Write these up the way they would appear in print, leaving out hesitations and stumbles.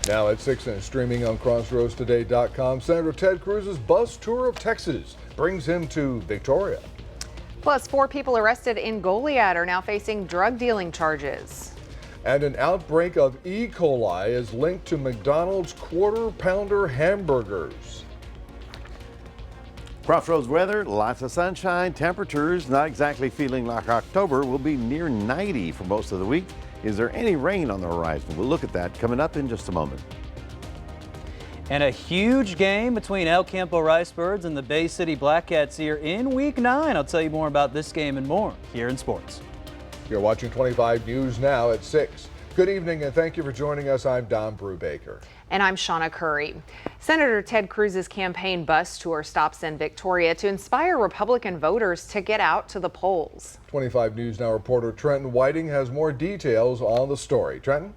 Now at 6 and streaming on crossroadstoday.com, Senator Ted Cruz's bus tour of Texas brings him to Victoria. Plus, 4 people arrested in Goliad are now facing drug dealing charges. And an outbreak of E. coli is linked to McDonald's quarter-pounder hamburgers. Crossroads weather, lots of sunshine, temperatures not exactly feeling like October, will be near 90 for most of the week. Is there any rain on the horizon? We'll look at that coming up in just a moment. And a huge game between El Campo Ricebirds and the Bay City Blackcats here in Week 9. I'll tell you more about this game and more here in sports. You're watching 25 News now at 6. Good evening and thank you for joining us. I'm Don Brubaker. And I'm Shawna Currie. Senator Ted Cruz's campaign bus tour stops in Victoria to inspire Republican voters to get out to the polls. 25 News Now reporter Trenton Whiting has more details on the story. Trenton?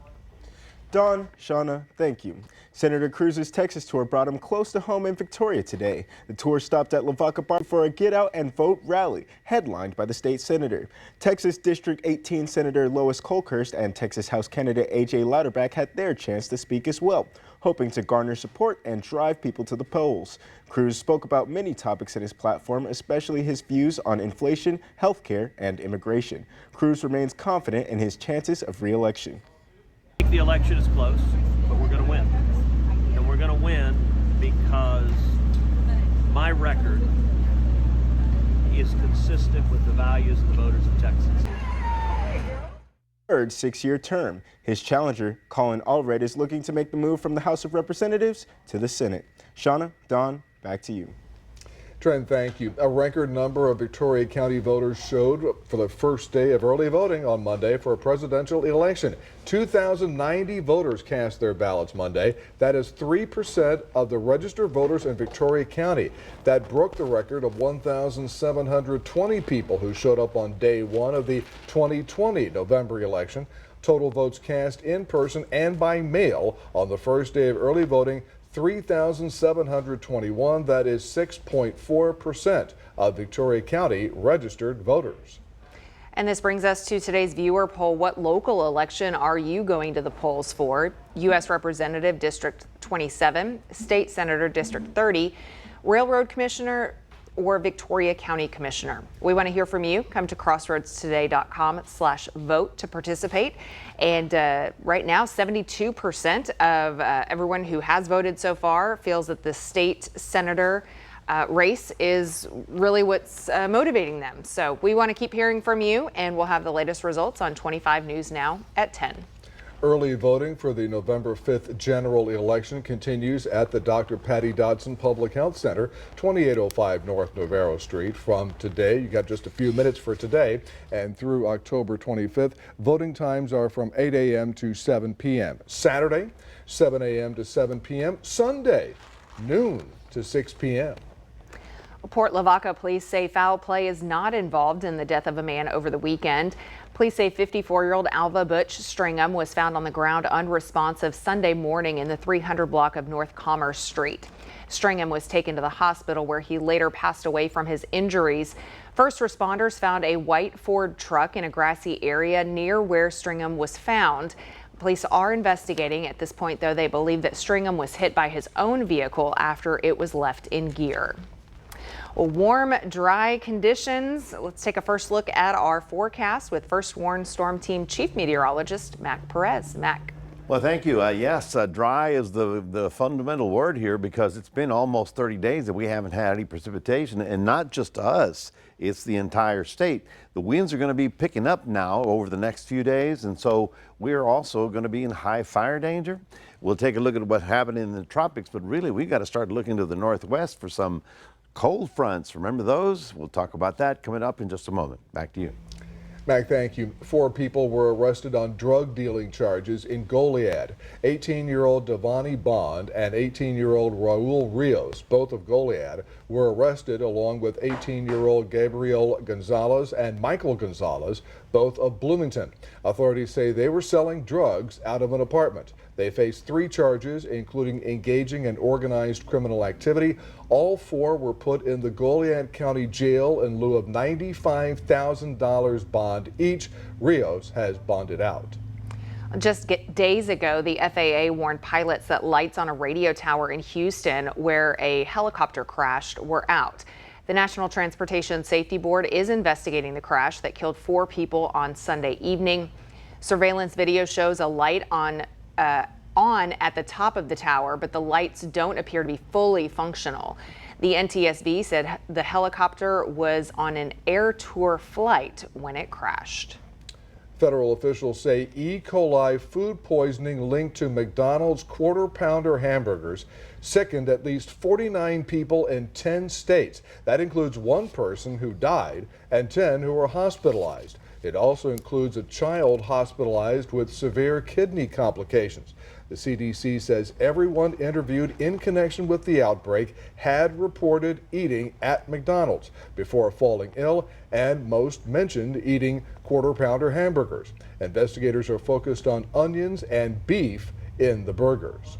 Don, Shawna, thank you. Senator Cruz's Texas tour brought him close to home in Victoria today. The tour stopped at Lavaca Park for a Get Out and Vote rally, headlined by the state senator. Texas District 18 Senator Lois Colkhurst and Texas House candidate A.J. Louderback had their chance to speak as well, hoping to garner support and drive people to the polls. Cruz spoke about many topics in his platform, especially his views on inflation, health care, and immigration. Cruz remains confident in his chances of re-election. The election is close, but we're going to win. And we're going to win because my record is consistent with the values of the voters of Texas. Third 6-year term. His challenger, Colin Allred, is looking to make the move from the House of Representatives to the Senate. Shawna, Don, back to you. Trent, thank you. A record number of Victoria County voters showed for the first day of early voting on Monday for a presidential election. 2,090 voters cast their ballots Monday. That is 3% of the registered voters in Victoria County. That broke the record of 1,720 people who showed up on day one of the 2020 November election. Total votes cast in person and by mail on the first day of early voting, 3,721. That is 6.4% of Victoria County registered voters. And this brings us to today's viewer poll. What local election are you going to the polls for? U.S. Representative District 27, State Senator District 30, Railroad Commissioner, or Victoria County Commissioner. We want to hear from you. Come to crossroadstoday.com/vote to participate. And right now, 72% of everyone who has voted so far feels that the state senator race is really what's motivating them. So we want to keep hearing from you, and we'll have the latest results on 25 News Now at 10. Early voting for the November 5th general election continues at the Dr. Patty Dodson Public Health Center, 2805 North Navarro Street. From today, you got just a few minutes for today, and through October 25th, voting times are from 8 a.m. to 7 p.m. Saturday, 7 a.m. to 7 p.m. Sunday, noon to 6 p.m. Port Lavaca police say foul play is not involved in the death of a man over the weekend. Police say 54-year-old Alva Butch Stringham was found on the ground unresponsive Sunday morning in the 300 block of North Commerce Street. Stringham was taken to the hospital where he later passed away from his injuries. First responders found a white Ford truck in a grassy area near where Stringham was found. Police are investigating. At this point, though, they believe that Stringham was hit by his own vehicle after it was left in gear. Warm, dry conditions. Let's take a first look at our forecast with First Warn Storm Team Chief Meteorologist Mac Perez. Mac. Well, thank you. Yes, dry is the fundamental word here because it's been almost 30 days that we haven't had any precipitation, and not just us, it's the entire state. The winds are going to be picking up now over the next few days, and so we're also going to be in high fire danger. We'll take a look at what happened in the tropics, but really we got to start looking to the northwest for some cold fronts. Remember those? We'll talk about that coming up in just a moment. Back to you. Mac, thank you. 4 people were arrested on drug dealing charges in Goliad. 18-year-old Devani Bond and 18-year-old Raul Rios, both of Goliad, were arrested along with 18-year-old Gabriel Gonzalez and Michael Gonzalez, both of Bloomington. Authorities say they were selling drugs out of an apartment. They face 3 charges, including engaging in organized criminal activity. All 4 were put in the Goliad County Jail in lieu of $95,000 bond each. Rios has bonded out. Just days ago, the FAA warned pilots that lights on a radio tower in Houston where a helicopter crashed were out. The National Transportation Safety Board is investigating the crash that killed 4 people on Sunday evening. Surveillance video shows a light on at the top of the tower, but the lights don't appear to be fully functional. The NTSB said the helicopter was on an air tour flight when it crashed. Federal officials say E. coli food poisoning linked to McDonald's quarter-pounder hamburgers sickened at least 49 people in 10 states. That includes 1 person who died and 10 who were hospitalized. It also includes a child hospitalized with severe kidney complications. The CDC says everyone interviewed in connection with the outbreak had reported eating at McDonald's before falling ill, and most mentioned eating quarter-pounder hamburgers. Investigators are focused on onions and beef in the burgers.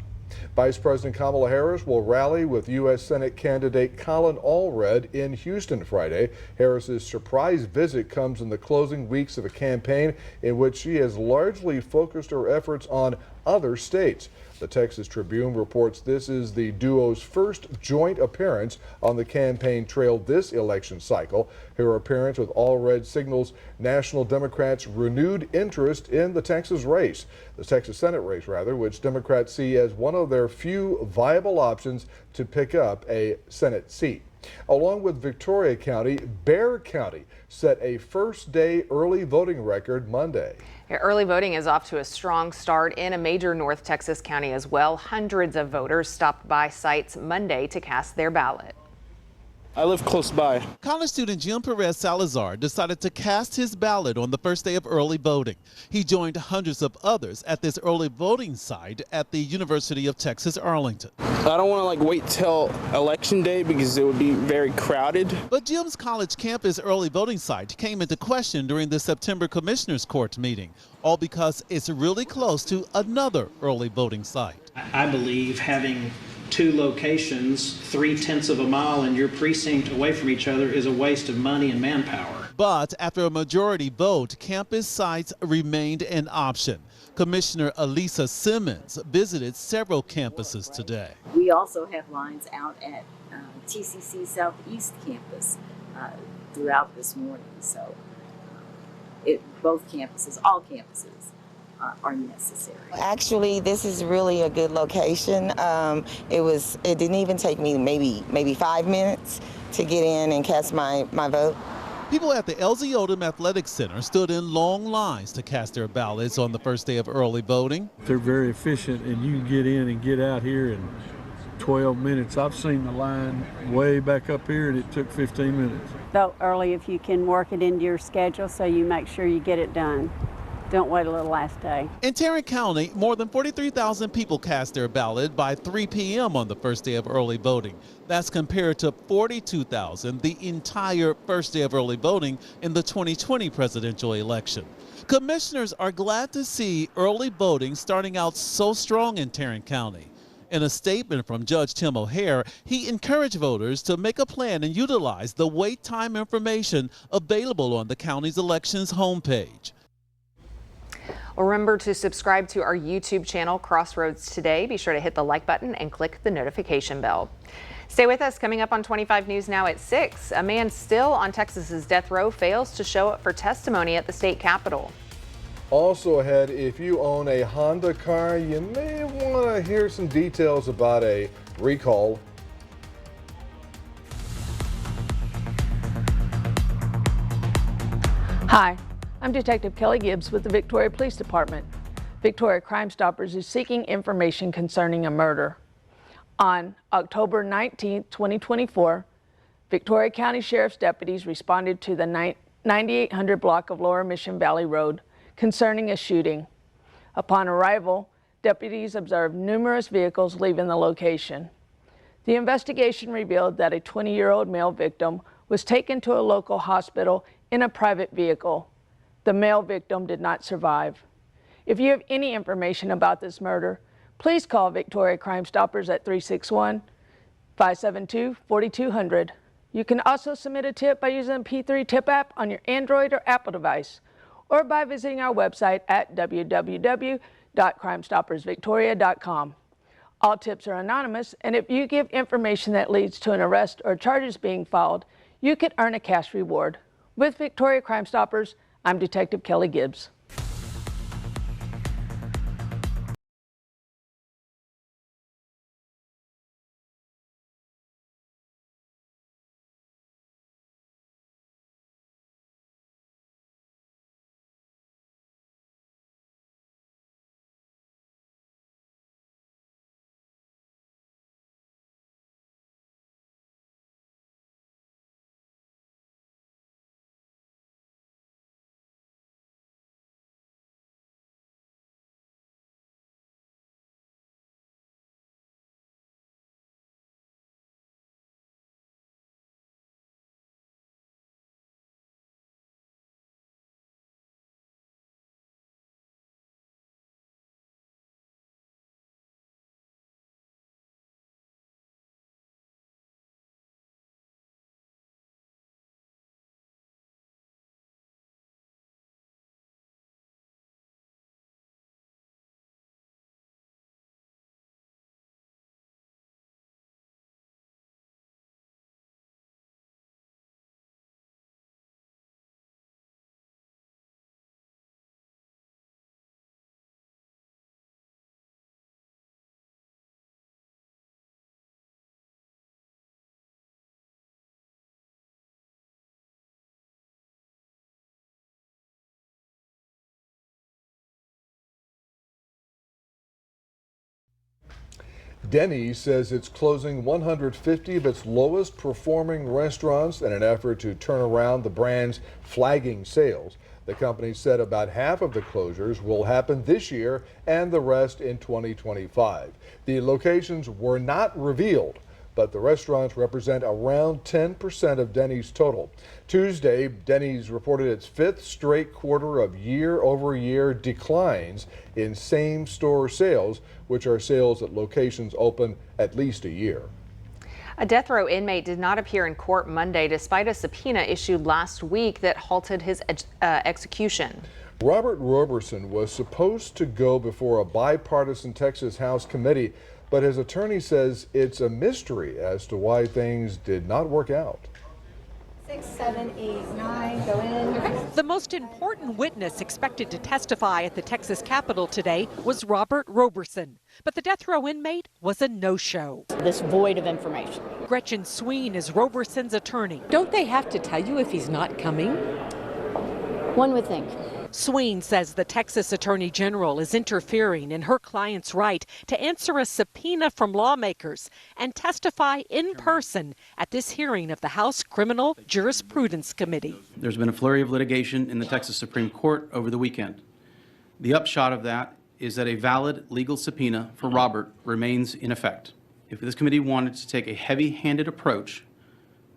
Vice President Kamala Harris will rally with U.S. Senate candidate Colin Allred in Houston Friday. Harris's surprise visit comes in the closing weeks of a campaign in which she has largely focused her efforts on other states. The Texas Tribune reports this is the duo's first joint appearance on the campaign trail this election cycle. Her appearance with Allred signals National Democrats' renewed interest in the Texas race, the Texas Senate race rather, which Democrats see as one of their few viable options to pick up a Senate seat. Along with Victoria County, Bexar County set a first-day early voting record Monday. Early voting is off to a strong start in a major North Texas county as well. Hundreds of voters stopped by sites Monday to cast their ballot. I live close by. College student Jim Perez Salazar decided to cast his ballot on the first day of early voting. He joined hundreds of others at this early voting site at the University of Texas Arlington. I don't want to wait till election day because it would be very crowded. But Jim's college campus early voting site came into question during the September Commissioners Court meeting, all because it's really close to another early voting site. I believe having 2 locations 0.3 of a mile in your precinct away from each other is a waste of money and manpower. But after a majority vote, campus sites remained an option. Commissioner Elisa Simmons visited several campuses today. We also have lines out at TCC Southeast campus throughout this morning. So both campuses, all campuses, are necessary. Actually, this is really a good location. It didn't even take me maybe 5 minutes to get in and cast my vote. People at the LZ Odom Athletic Center stood in long lines to cast their ballots on the first day of early voting. They're very efficient, and you can get in and get out here in 12 minutes. I've seen the line way back up here, and it took 15 minutes. Vote early if you can work it into your schedule so you make sure you get it done. Don't wait a little last day. In Tarrant County, more than 43,000 people cast their ballot by 3 p.m. on the first day of early voting. That's compared to 42,000 the entire first day of early voting in the 2020 presidential election. Commissioners are glad to see early voting starting out so strong in Tarrant County. In a statement from Judge Tim O'Hare, he encouraged voters to make a plan and utilize the wait time information available on the county's elections homepage. Remember to subscribe to our YouTube channel, Crossroads Today. Be sure to hit the like button and click the notification bell. Stay with us. Coming up on 25 News Now at 6, a man still on Texas's death row fails to show up for testimony at the state capitol. Also ahead, if you own a Honda car, you may want to hear some details about a recall. Hi, I'm Detective Kelly Gibbs with the Victoria Police Department. Victoria Crime Stoppers is seeking information concerning a murder. On October 19, 2024, Victoria County Sheriff's deputies responded to the 9800 block of Lower Mission Valley Road concerning a shooting. Upon arrival, deputies observed numerous vehicles leaving the location. The investigation revealed that a 20-year-old male victim was taken to a local hospital in a private vehicle. The male victim did not survive. If you have any information about this murder, please call Victoria Crime Stoppers at 361-572-4200. You can also submit a tip by using the P3 Tip app on your Android or Apple device, or by visiting our website at www.crimestoppersvictoria.com. All tips are anonymous, and if you give information that leads to an arrest or charges being filed, you could earn a cash reward. With Victoria Crime Stoppers, I'm Detective Kelly Gibbs. Denny's says it's closing 150 of its lowest performing restaurants in an effort to turn around the brand's flagging sales. The company said about half of the closures will happen this year and the rest in 2025. The locations were not revealed, but the restaurants represent around 10% of Denny's total. Tuesday, Denny's reported its fifth straight quarter of year-over-year declines in same-store sales, which are sales at locations open at least a year. A death row inmate did not appear in court Monday despite a subpoena issued last week that halted his execution. Robert Roberson was supposed to go before a bipartisan Texas House committee, but his attorney says it's a mystery as to why things did not work out. 6, 7, 8, 9, go in. The most important witness expected to testify at the Texas Capitol today was Robert Roberson, but the death row inmate was a no-show. This void of information. Gretchen Sween is Roberson's attorney. Don't they have to tell you if he's not coming? One would think. Sween says the Texas Attorney General is interfering in her client's right to answer a subpoena from lawmakers and testify in person at this hearing of the House Criminal Jurisprudence Committee. There's been a flurry of litigation in the Texas Supreme Court over the weekend. The upshot of that is that a valid legal subpoena for Robert remains in effect. If this committee wanted to take a heavy-handed approach,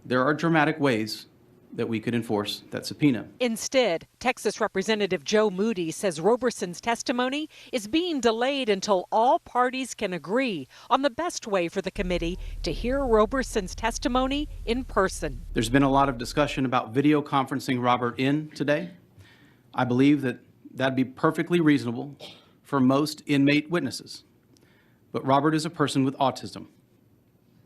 there are dramatic ways that we could enforce that subpoena. Instead, Texas Representative Joe Moody says Roberson's testimony is being delayed until all parties can agree on the best way for the committee to hear Roberson's testimony in person. There's been a lot of discussion about video conferencing Robert in today. I believe that that'd be perfectly reasonable for most inmate witnesses. But Robert is a person with autism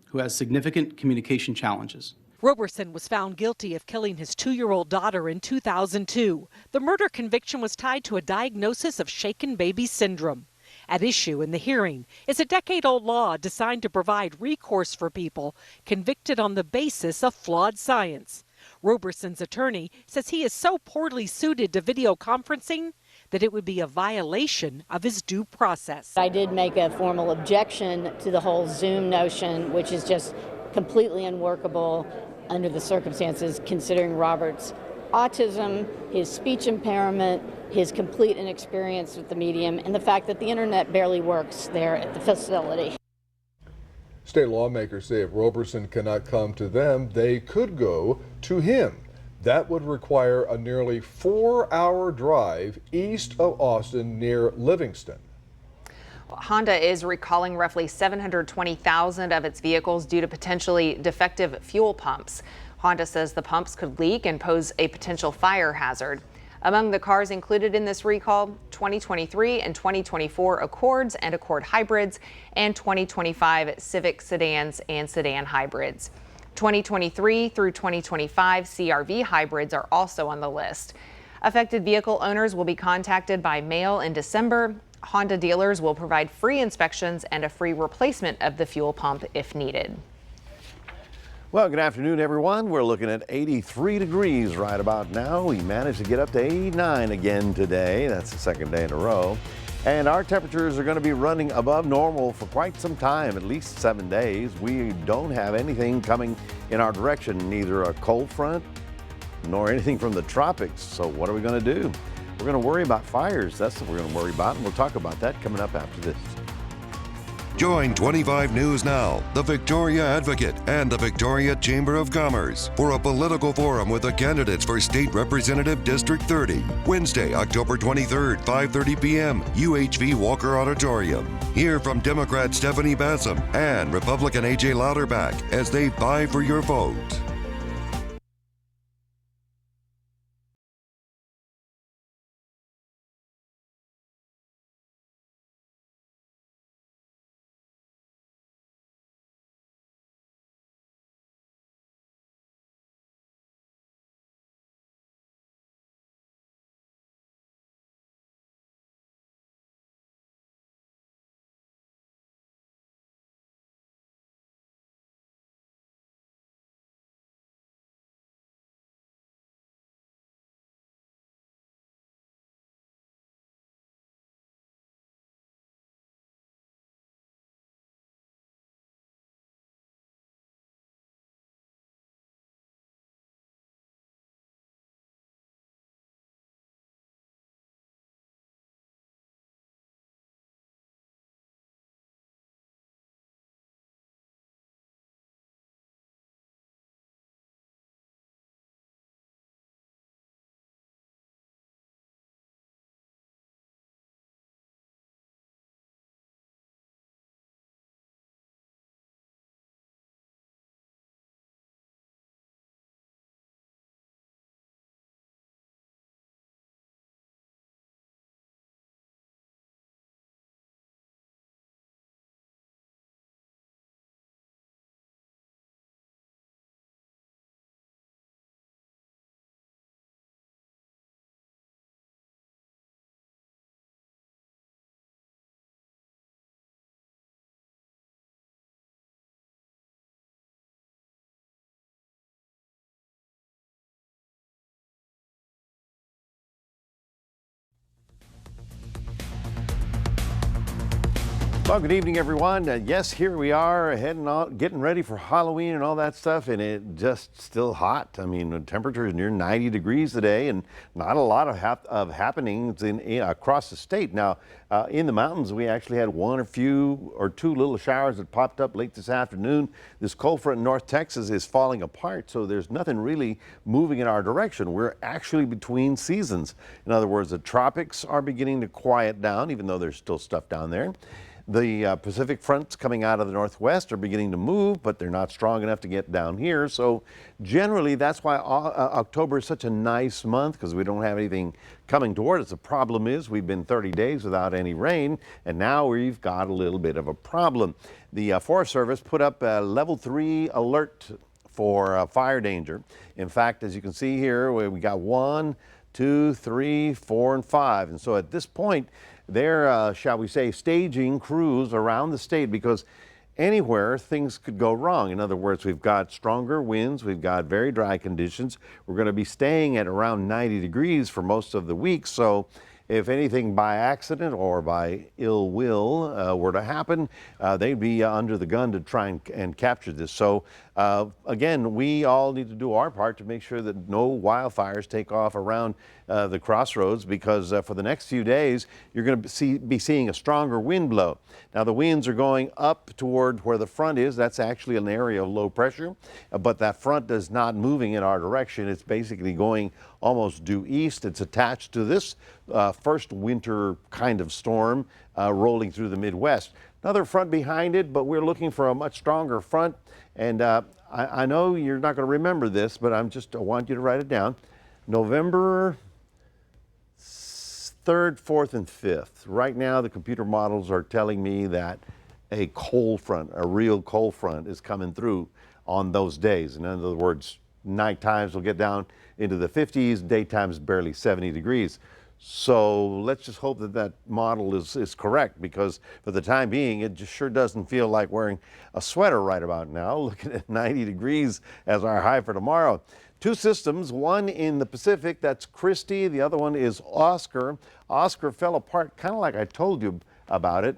who has significant communication challenges. Roberson was found guilty of killing his 2-year-old daughter in 2002. The murder conviction was tied to a diagnosis of shaken baby syndrome. At issue in the hearing is a decade-old law designed to provide recourse for people convicted on the basis of flawed science. Roberson's attorney says he is so poorly suited to video conferencing that it would be a violation of his due process. I did make a formal objection to the whole Zoom notion, which is just completely unworkable under the circumstances, considering Robert's autism, his speech impairment, his complete inexperience with the medium, and the fact that the internet barely works there at the facility. State lawmakers say if Roberson cannot come to them, they could go to him. That would require a nearly 4-hour drive east of Austin near Livingston. Honda is recalling roughly 720,000 of its vehicles due to potentially defective fuel pumps. Honda says the pumps could leak and pose a potential fire hazard. Among the cars included in this recall, 2023 and 2024 Accords and Accord hybrids, and 2025 Civic sedans and sedan hybrids. 2023 through 2025 CRV hybrids are also on the list. Affected vehicle owners will be contacted by mail in December. Honda dealers will provide free inspections and a free replacement of the fuel pump if needed. Well, good afternoon, everyone. We're looking at 83 degrees right about now. We managed to get up to 89 again today. That's the second day in a row. And our temperatures are going to be running above normal for quite some time, at least 7 days. We don't have anything coming in our direction, neither a cold front nor anything from the tropics. So what are we going to do? We're going to worry about fires. That's what we're going to worry about, and we'll talk about that coming up after this. Join 25 News Now, the Victoria Advocate, and the Victoria Chamber of Commerce for a political forum with the candidates for State Representative District 30. Wednesday, October 23rd, 5:30 p.m., UHV Walker Auditorium. Hear from Democrat Stephanie Bassam and Republican A.J. Louderback as they vie for your vote. Well, good evening, everyone. Yes, here we are heading out, getting ready for Halloween and all that stuff, and it just still hot. I mean, the temperature is near 90 degrees today, and not a lot of happenings across the state. Now, in the mountains, we actually had one or two little showers that popped up late this afternoon. This cold front in North Texas is falling apart, so there's nothing really moving in our direction. We're actually between seasons. In other words, the tropics are beginning to quiet down, even though there's still stuff down there. The Pacific fronts coming out of the northwest are beginning to move, but they're not strong enough to get down here. So generally, that's why October is such a nice month, because we don't have anything coming toward us. The problem is we've been 30 days without any rain, and now we've got a little bit of a problem. The Forest Service put up a level 3 alert for fire danger. In fact, as you can see here, we got 1, 2, 3, 4, and 5. And so at this point, they're, shall we say, staging crews around the state, because anywhere things could go wrong. In other words, we've got stronger winds, we've got very dry conditions. We're going to be staying at around 90 degrees for most of the week. So if anything by accident or by ill will were to happen, they'd be under the gun to try and capture this. So again, we all need to do our part to make sure that no wildfires take off around the crossroads, because for the next few days, you're going to be seeing a stronger wind blow. Now, the winds are going up toward where the front is. That's actually an area of low pressure, but that front is not moving in our direction. It's basically going almost due east. It's attached to this first winter kind of storm rolling through the Midwest. Another front behind it, but we're looking for a much stronger front. And I know you're not going to remember this, but I want you to write it down. November 3rd, 4th, and 5th. Right now, the computer models are telling me that a cold front, a real cold front, is coming through on those days. In other words, night times will get down into the 50s, daytimes barely 70 degrees. So let's just hope that that model is correct, because for the time being, it just sure doesn't feel like wearing a sweater right about now, looking at 90 degrees as our high for tomorrow. 2 systems, one in the Pacific, that's Christy, the other one is Oscar. Oscar fell apart kind of like I told you about it.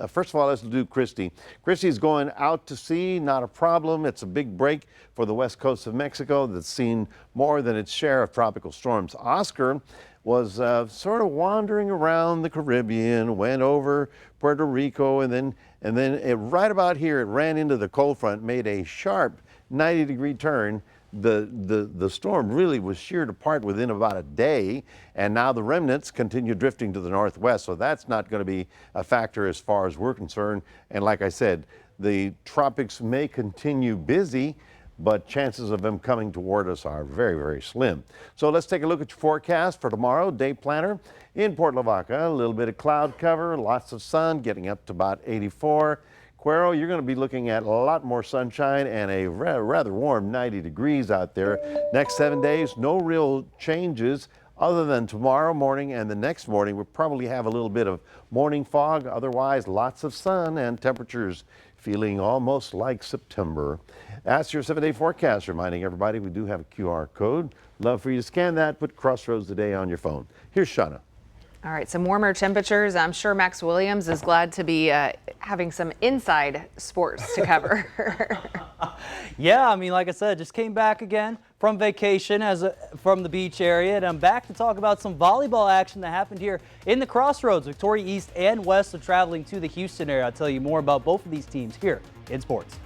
First of all, let's do Christy. Christy's going out to sea, not a problem. It's a big break for the west coast of Mexico that's seen more than its share of tropical storms. Oscar was sort of wandering around the Caribbean, went over Puerto Rico, and then right about here, it ran into the cold front, made a sharp 90-degree turn. The storm really was sheared apart within about a day, and now the remnants continue drifting to the northwest, so that's not going to be a factor as far as we're concerned. And like I said, the tropics may continue busy, but chances of them coming toward us are very, very slim. So let's take a look at your forecast for tomorrow. Day planner in Port Lavaca, a little bit of cloud cover, lots of sun, getting up to about 84. Cuero, you're going to be looking at a lot more sunshine and a rather warm 90 degrees out there. Next 7 days, no real changes other than tomorrow morning and the next morning. We'll probably have a little bit of morning fog. Otherwise, lots of sun and temperatures feeling almost like September. That's your 7-day forecast, reminding everybody we do have a QR code. Love for you to scan that. Put Crossroads Today on your phone. Here's Shawna. All right, some warmer temperatures. I'm sure Max Williams is glad to be having some inside sports to cover. Yeah, I mean, like I said, just came back again from vacation from the beach area, and I'm back to talk about some volleyball action that happened here in the Crossroads. Victoria East and West are traveling to the Houston area. I'll tell you more about both of these teams here in sports.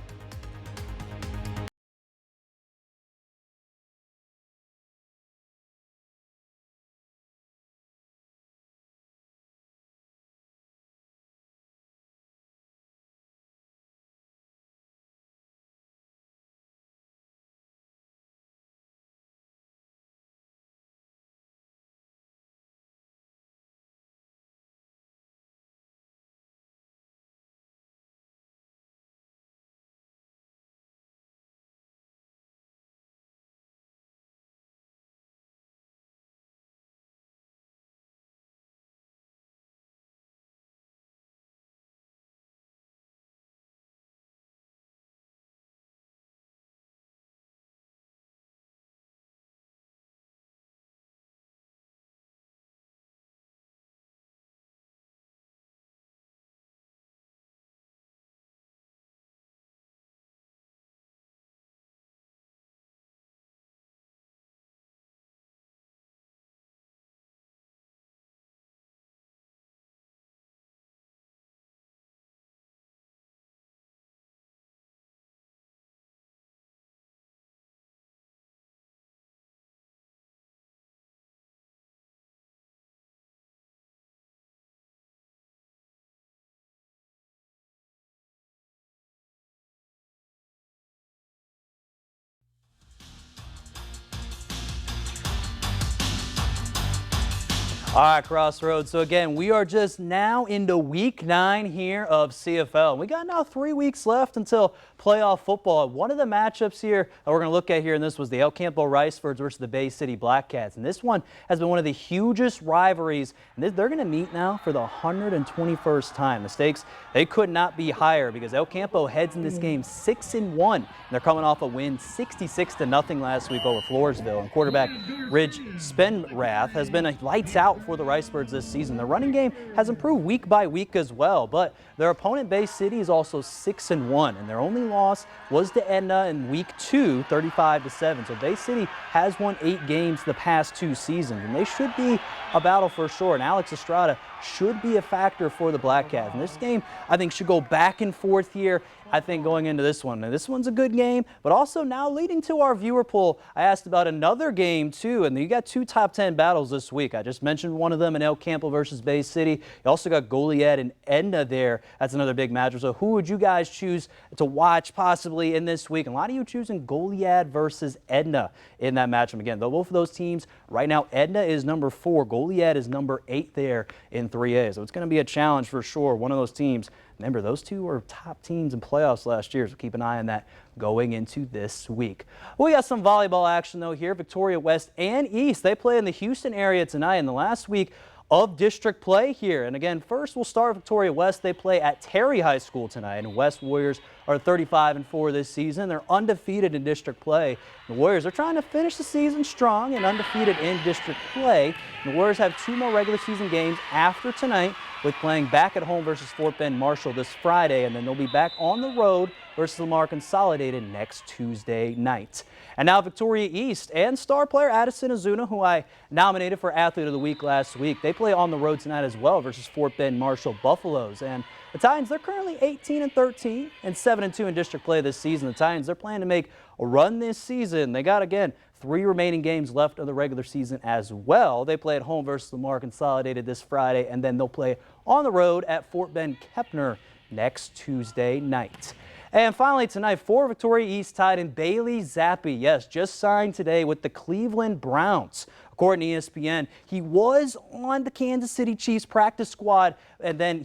All right, Crossroads. So again, we are just now into week 9 here of CFL. We got now 3 weeks left until playoff football. One of the matchups here that we're going to look at here, and this was the El Campo Ricefords versus the Bay City Blackcats. And this one has been one of the hugest rivalries. And they're going to meet now for the 121st time. The stakes, they could not be higher because El Campo heads in this game 6-1. And they're coming off a win 66-0 last week over Floresville. And quarterback Ridge Spenrath has been a lights out for the Ricebirds this season. The running game has improved week by week as well, but their opponent Bay City is also 6-1, and their only loss was to Edna in week 2, 35-7. So Bay City has won 8 games the past 2 seasons, and they should be a battle for sure. And Alex Estrada should be a factor for the Blackcats. And this game, I think, should go back and forth here. I think, going into this one. Now, this one's a good game, but also now leading to our viewer poll, I asked about another game, too, and you got two top 10 battles this week. I just mentioned one of them in El Campo versus Bay City. You also got Goliad and Edna there. That's another big matchup. So who would you guys choose to watch possibly in this week? And a lot of you choosing Goliad versus Edna in that matchup. Again, though, both of those teams right now, Edna is number 4, Goliad is number 8 there in 3A. So it's going to be a challenge for sure. One of those teams. Remember, those two were top teams in playoffs last year, so keep an eye on that going into this week. We got some volleyball action, though, here. Victoria West and East, they play in the Houston area tonight in the last week of district play here. And again, first we'll start Victoria West. They play at Terry High School tonight, and West Warriors are 35-4 this season. They're undefeated in district play. The Warriors are trying to finish the season strong and undefeated in district play. The Warriors have 2 more regular season games after tonight, with playing back at home versus Fort Bend Marshall this Friday, and then they'll be back on the road versus Lamar Consolidated next Tuesday night. And now Victoria East and star player Addison Azuna, who I nominated for Athlete of the Week last week, they play on the road tonight as well versus Fort Bend Marshall Buffaloes. And the Titans, they're currently 18-13 and 7-2 in district play this season. The Titans, they're planning to make a run this season. They got, again, 3 remaining games left of the regular season as well. They play at home versus Lamar Consolidated this Friday, and then they'll play on the road at Fort Bend Kepner next Tuesday night. And finally tonight, for Victoria East Titan Bailey Zappi, yes, just signed today with the Cleveland Browns. According to ESPN, he was on the Kansas City Chiefs practice squad, and then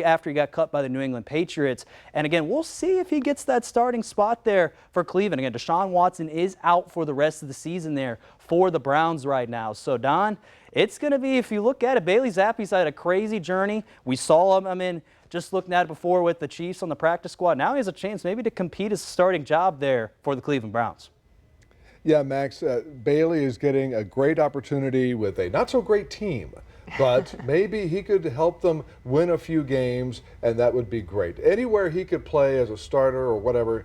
after he got cut by the New England Patriots. And again, we'll see if he gets that starting spot there for Cleveland. Again, Deshaun Watson is out for the rest of the season there for the Browns right now. So, Don, it's going to be, if you look at it, Bailey Zappi's had a crazy journey. We saw him, just looking at it before with the Chiefs on the practice squad. Now he has a chance maybe to compete as a starting job there for the Cleveland Browns. Yeah, Max, Bailey is getting a great opportunity with a not so great team, but maybe he could help them win a few games, and that would be great. Anywhere he could play as a starter or whatever,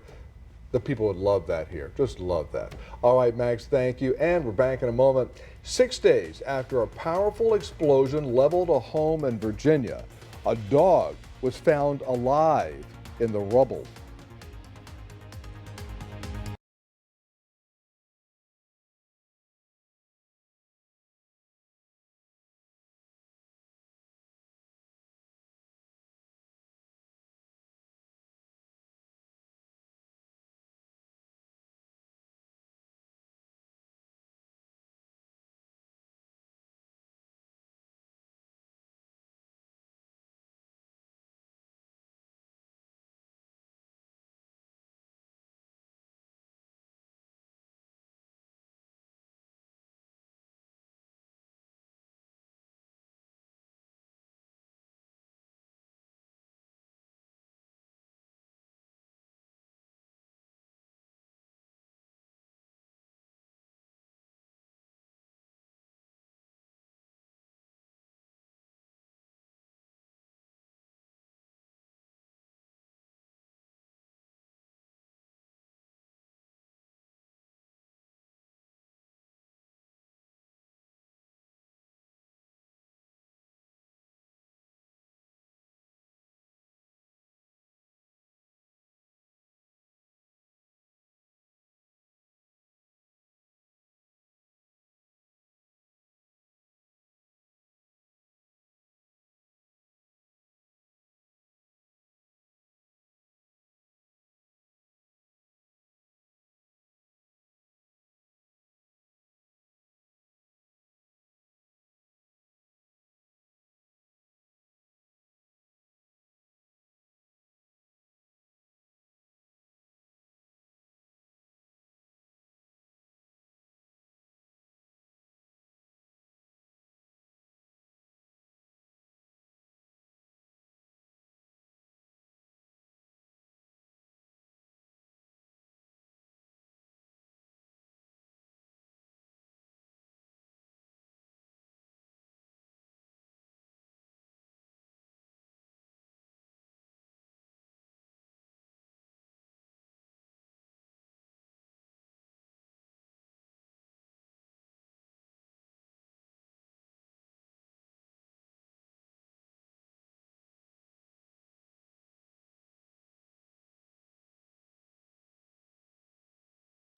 the people would love that here. Just love that. All right, Max, thank you. And we're back in a moment. 6 days after a powerful explosion leveled a home in Virginia, a dog was found alive in the rubble.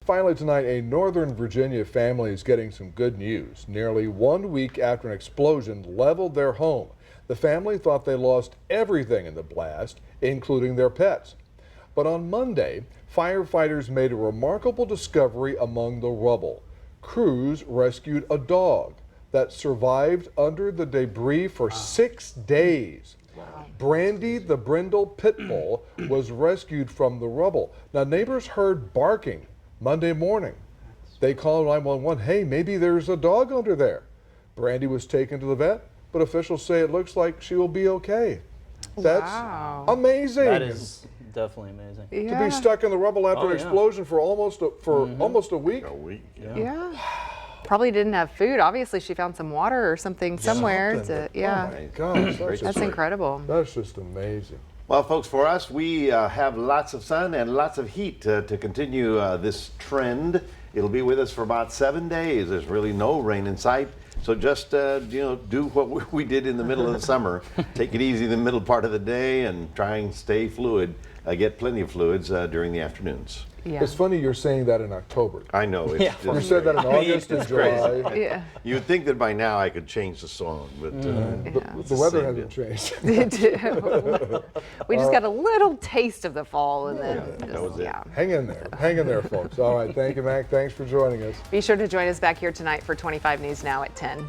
Finally tonight, a Northern Virginia family is getting some good news. Nearly 1 week after an explosion leveled their home, the family thought they lost everything in the blast, including their pets. But on Monday, firefighters made a remarkable discovery among the rubble. Crews rescued a dog that survived under the debris for 6 days. Brandy, the brindle pit bull, was rescued from the rubble. Now, neighbors heard barking Monday morning. They called 911, hey, maybe there's a dog under there. Brandy was taken to the vet, but officials say it looks like she will be okay. That's amazing. That is definitely amazing. To be stuck in the rubble after an yeah. explosion for almost a week. Yeah. Probably didn't have food. Obviously, she found some water or something somewhere. Oh my gosh, that's incredible. That's just amazing. Well, folks, for us, we have lots of sun and lots of heat to continue this trend. It'll be with us for about 7 days. There's really no rain in sight. So just, do what we did in the middle of the summer. Take it easy in the middle part of the day and try and stay fluid. Get plenty of fluids during the afternoons. Yeah. It's funny you're saying that in October. I know. It's just you said that in August and July. Yeah. You'd think that by now I could change the song, but The weather hasn't changed. We just got a little taste of the fall, and then that was it. Hang in there, folks. All right, thank you, Mac. Thanks for joining us. Be sure to join us back here tonight for 25 News Now at 10.